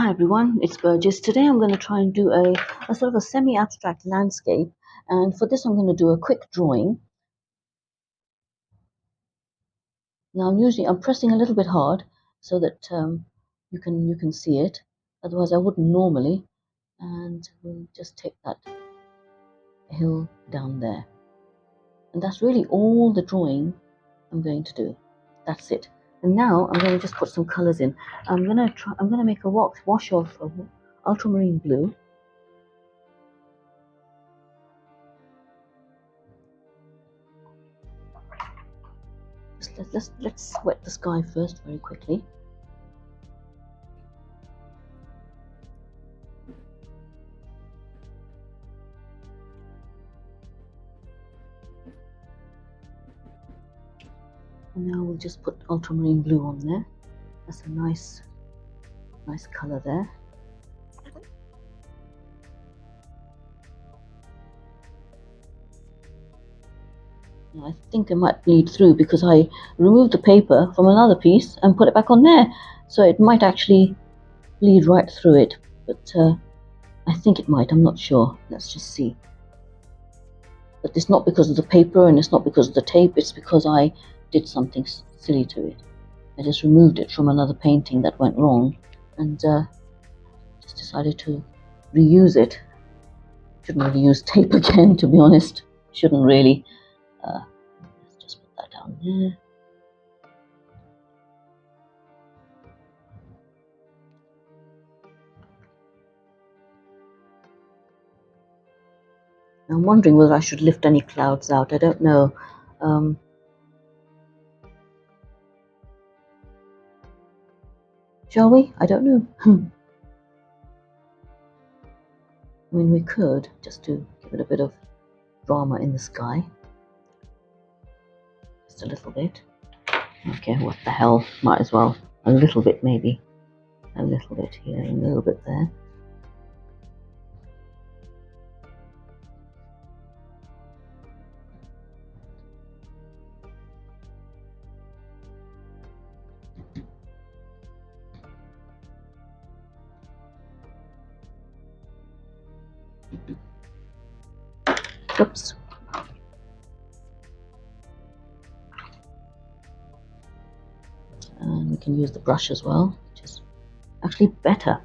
Hi everyone, it's Burgess. Today I'm going to try and do a sort of a semi-abstract landscape, and for this I'm going to do a quick drawing. Now I'm pressing a little bit hard so that you can see it. Otherwise I wouldn't normally. And we'll just take that hill down there, and that's really all the drawing I'm going to do. That's it. And now I'm going to just put some colors in. I'm going to make a wash of ultramarine blue. Let's wet the sky first very quickly. And now we'll just put ultramarine blue on there. That's a nice color there. Now I think it might bleed through because I removed the paper from another piece and put it back on there. So it might actually bleed right through it. But I think it might, I'm not sure. Let's just see. But it's not because of the paper and it's not because of the tape. It's because I did something silly to it. I just removed it from another painting that went wrong and just decided to reuse it. Shouldn't really use tape again, to be honest. Shouldn't really. Let's just put that down there. I'm wondering whether I should lift any clouds out. I don't know. Shall we? I don't know. I mean, we could, just to give it a bit of drama in the sky. Just a little bit. Okay, what the hell? Might as well. A little bit, maybe. A little bit here, a little bit there. Oops. And we can use the brush as well, which is actually better.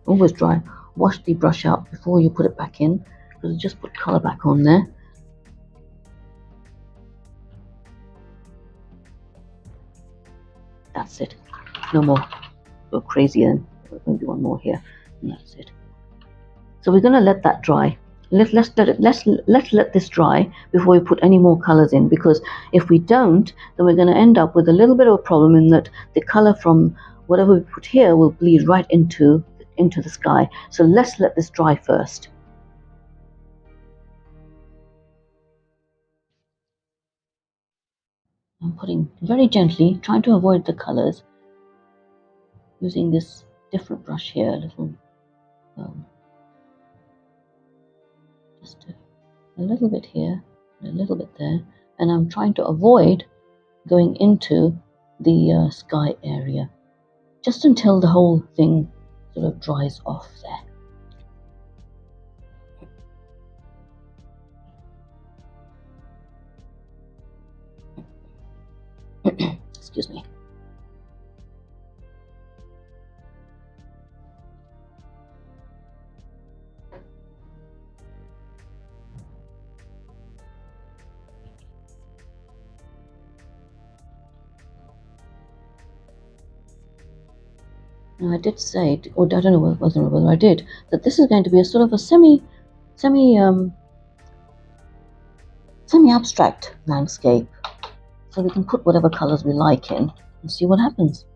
Always wash the brush out before you put it back in, because just put color back on there. That's it. No more. Go crazy then. Maybe one more here, and that's it. So we're going to let that dry. Let's let this dry before we put any more colors in, because if we don't, then we're going to end up with a little bit of a problem in that the color from whatever we put here will bleed right into the sky. So let's let this dry first. I'm putting very gently, trying to avoid the colors, using this different brush here, a little, just a little bit here, a little bit there, and I'm trying to avoid going into the sky area, just until the whole thing sort of dries off there. Excuse me. Now I did say, or I don't know whether I did, that this is going to be a sort of a semi-abstract landscape. So we can put whatever colors we like in and see what happens.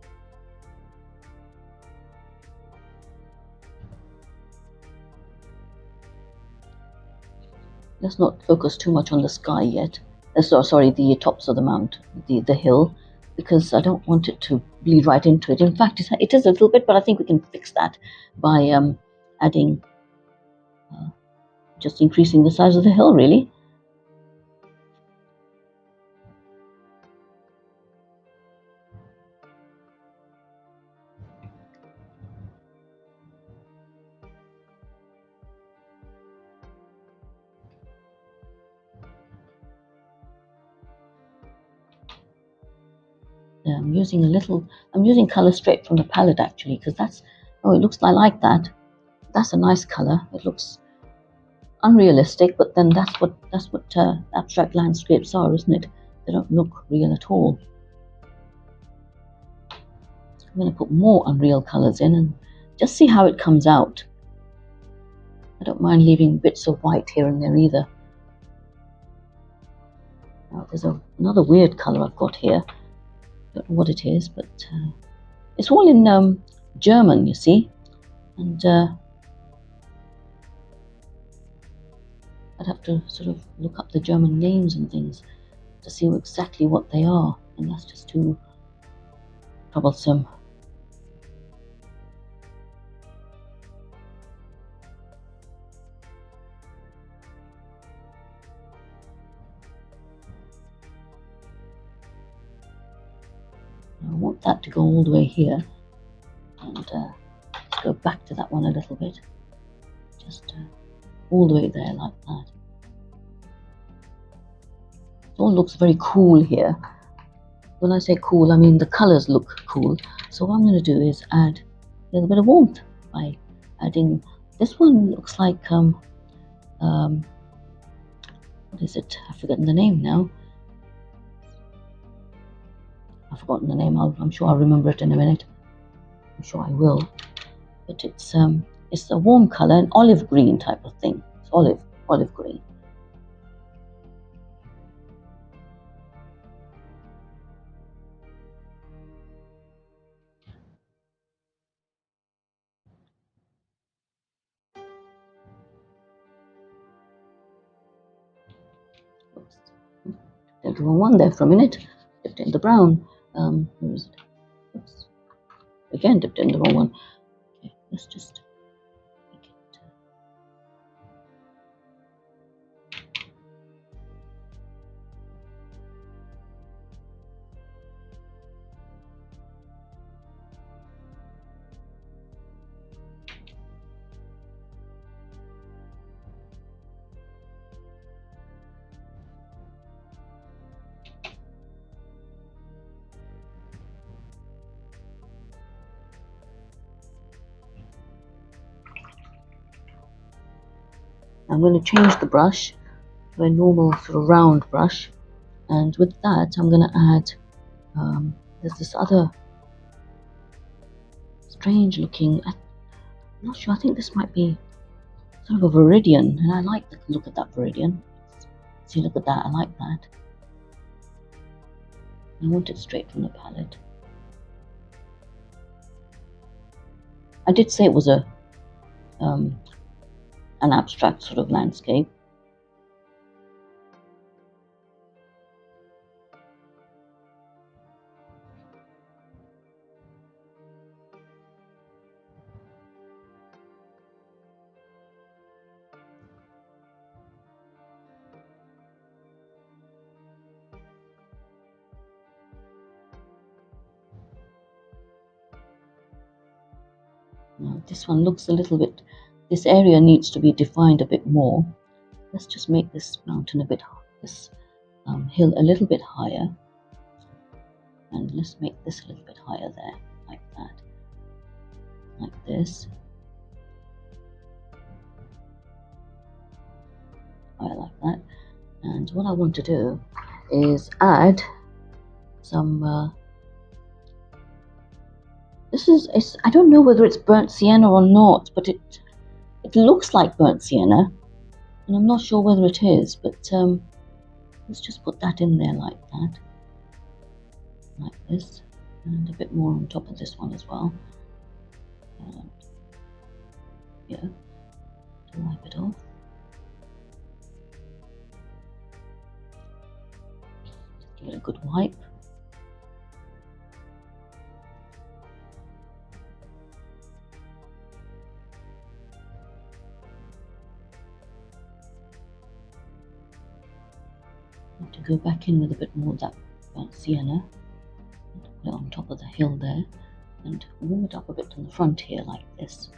let's not focus too much on the sky yet. Sorry, the tops of the mount, the hill, because I don't want it to bleed right into it. In fact, it is a little bit, but I think we can fix that by adding, just increasing the size of the hill, really. I'm using color straight from the palette actually, because that's, oh, it looks like that. That's a nice color. It looks unrealistic, but then that's what abstract landscapes are, isn't it? They don't look real at all. I'm going to put more unreal colors in and just see how it comes out. I don't mind leaving bits of white here and there either. Now, there's another weird color I've got here. Don't know what it is, but it's all in German, you see, and I'd have to sort of look up the German names and things to see exactly what they are, and that's just too troublesome. I want that to go all the way here, and let's go back to that one a little bit, just all the way there like that. It all looks very cool here. When I say cool, I mean the colors look cool. So what I'm going to do is add a little bit of warmth by adding, this one looks like what is it? I've forgotten the name now. I've forgotten the name. I'm sure I'll remember it in a minute. I'm sure I will. But it's a warm color, an olive green type of thing. It's olive green. Oops. Did the wrong one there for a minute. Dipped in the brown. Where is it? Oops. Again, dipped in the wrong one. Okay, let's just make it. I'm going to change the brush to a normal sort of round brush, and with that I'm going to add, there's this other strange looking, I'm not sure, I think this might be sort of a viridian, and I like the look of that viridian. See, look at that, I like that. I want it straight from the palette. I did say it was an abstract sort of landscape. Now, this one looks a little bit, this area needs to be defined a bit more. Let's just make this mountain a bit, this hill a little bit higher, and let's make this a little bit higher there, like that, like this, higher like that. And what I want to do is add some I don't know whether it's burnt sienna or not, but it looks like burnt sienna, and I'm not sure whether it is, but let's just put that in there like that, like this, and a bit more on top of this one as well. And yeah, to wipe it off. Give it a good wipe. To go back in with a bit more of that sienna, and put it on top of the hill there, and warm it up a bit on the front here like this.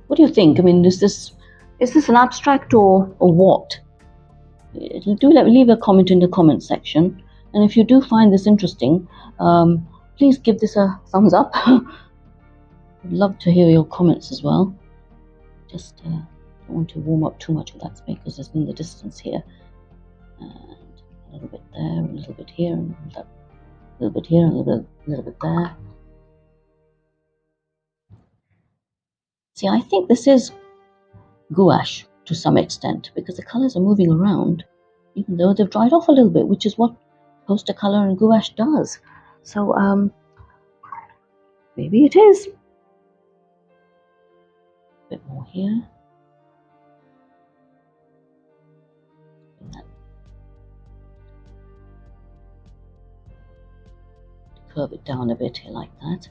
What do you think? I mean, is this an abstract or what? Do leave a comment in the comment section, and if you do find this interesting, please give this a thumbs up. I'd love to hear your comments as well. Just don't want to warm up too much of that space because it's in the distance here. And a little bit there, a little bit here, and a little bit here, and a little bit there. See, I think this is gouache to some extent because the colors are moving around, even though they've dried off a little bit, which is what poster color and gouache does. So maybe it is. A bit more here. Curve it down a bit here like that.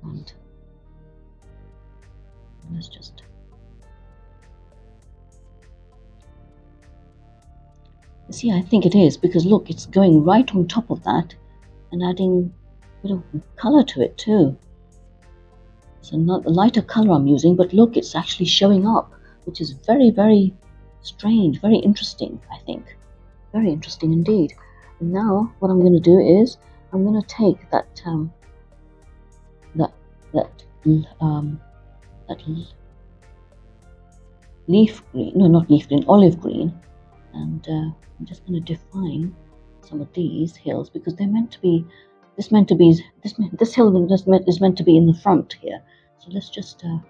And let's just see, I think it is because look, it's going right on top of that and adding a bit of color to it too. It's not a lighter color I'm using, but look, it's actually showing up, which is very, very strange, very interesting, I think. Very interesting indeed. And now what I'm going to do is I'm going to take that leaf green, no, not leaf green, olive green, and I'm just going to define some of these hills because they're meant to be. This hill is meant to be in the front here. So let's just I'm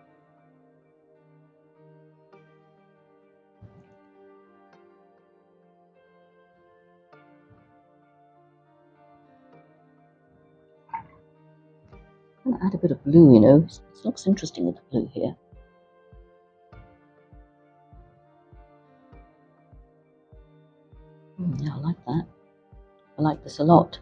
going to add a bit of blue, you know. It looks interesting with the blue here. Yeah, I like that. I like this a lot.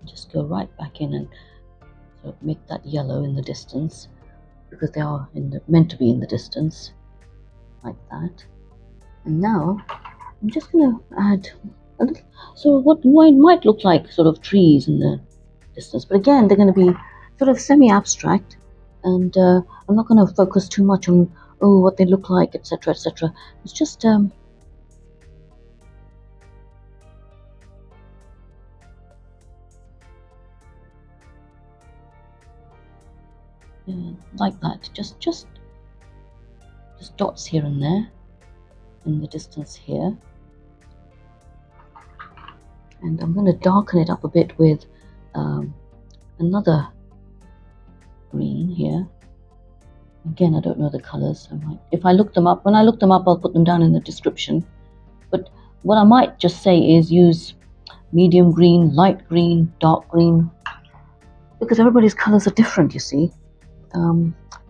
Just go right back in and sort of make that yellow in the distance because they are meant to be in the distance like that. And now I'm just going to add a little, so what might look like sort of trees in the distance, but again they're going to be sort of semi-abstract, and I'm not going to focus too much on what they look like, etc., etc. It's just like that, just dots here and there in the distance here. And I'm going to darken it up a bit with another green here. Again, I don't know the colors. If I look them up, when I look them up, I'll put them down in the description. But what I might just say is use medium green, light green, dark green, because everybody's colors are different, you see.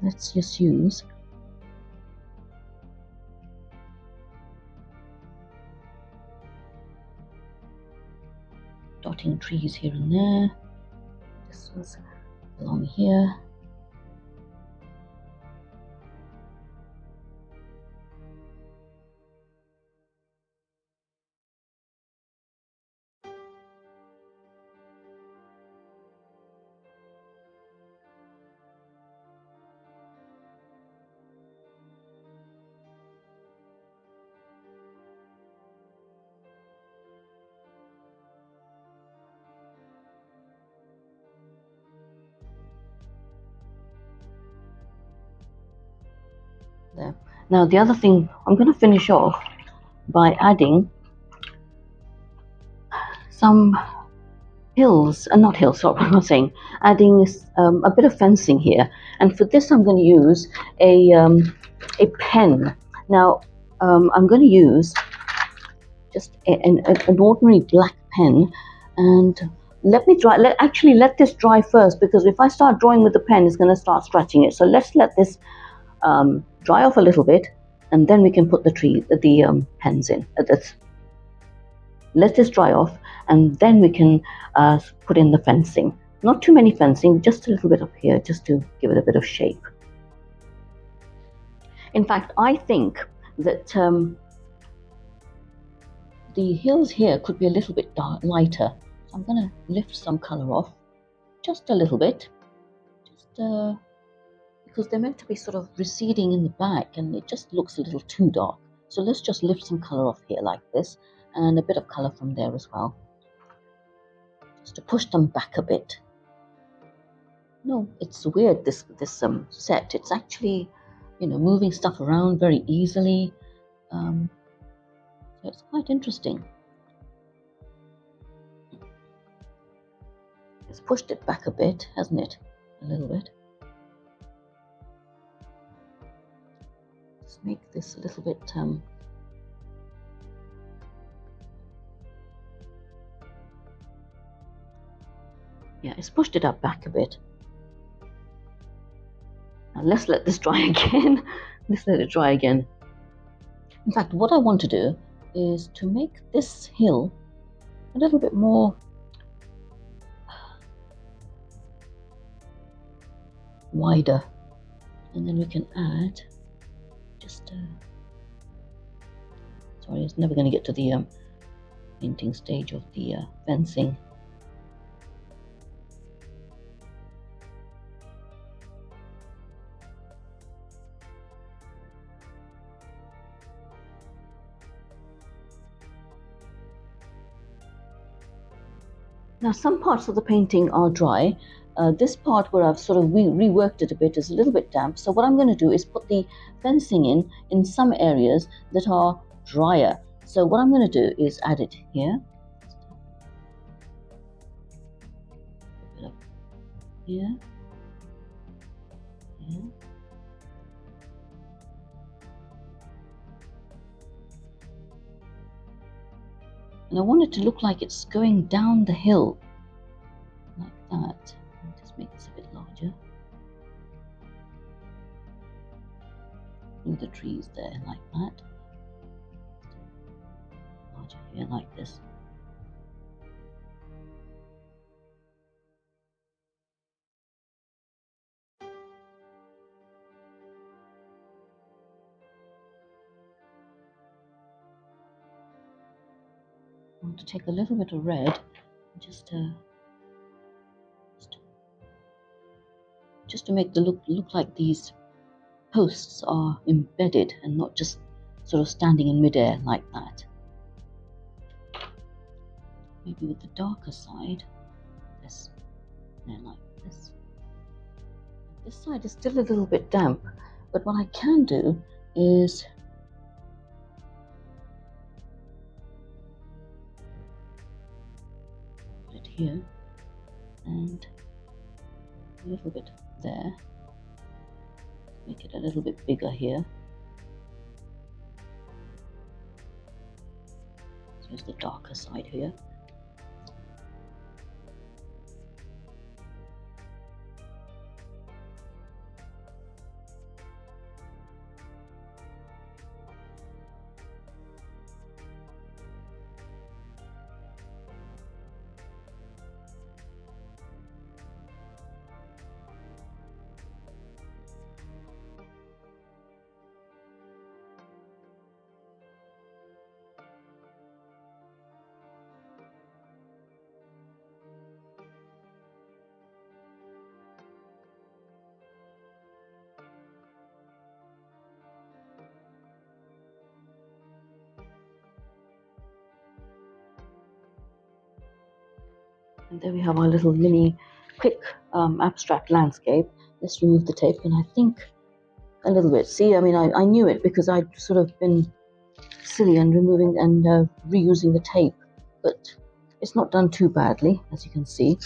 Let's just use dotting trees here and there. This was along here. There. Now the other thing, I'm going to finish off by adding some hills, not hills, sorry, I'm not saying, adding a bit of fencing here. And for this I'm going to use a pen. Now I'm going to use just an ordinary black pen, and let this dry first, because if I start drawing with the pen, it's going to start scratching it. So let's let this dry off a little bit, and then we can put the pens in. Let this dry off, and then we can put in the fencing. Not too many fencing, just a little bit up here, just to give it a bit of shape. In fact, I think that the hills here could be a little bit lighter. So I'm going to lift some color off, just a little bit, just because they're meant to be sort of receding in the back, and it just looks a little too dark. So let's just lift some color off here like this, and a bit of color from there as well, just to push them back a bit. No, it's weird, this set. It's actually, moving stuff around very easily. So it's quite interesting. It's pushed it back a bit, hasn't it? A little bit. Just make this a little bit yeah, it's pushed it up back a bit. Now let's let this dry again. Let's let it dry again. In fact, what I want to do is to make this hill a little bit more wider, and then we can add just sorry, it's never going to get to the painting stage of the fencing. Now some parts of the painting are dry. This part where I've sort of reworked it a bit is a little bit damp. So what I'm going to do is put the fencing in some areas that are drier. So what I'm going to do is add it here. A bit up here. Here. And I want it to look like it's going down the hill, like that. I'll just make this a bit larger. Through the trees there, like that. Larger here, like this. I want to take a little bit of red, just to make the look like these posts are embedded and not just sort of standing in midair like that. Maybe with the darker side, this, there, like this. This side is still a little bit damp, but what I can do is put it here and a little bit there. Make it a little bit bigger here. So here's the darker side here. And there we have our little mini quick abstract landscape. Let's remove the tape, and I think a little bit. See, I mean, I knew it because I'd sort of been silly and removing and reusing the tape, but it's not done too badly, as you can see.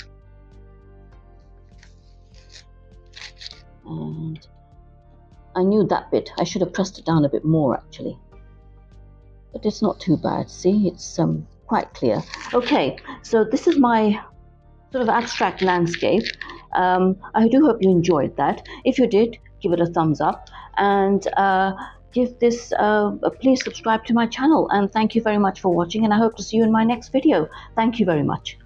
And I knew that bit. I should have pressed it down a bit more, actually. But it's not too bad. See, it's quite clear. Okay, so this is my sort of abstract landscape. I do hope you enjoyed that. If you did, give it a thumbs up, and give this please subscribe to my channel, and thank you very much for watching, and I hope to see you in my next video. Thank you very much.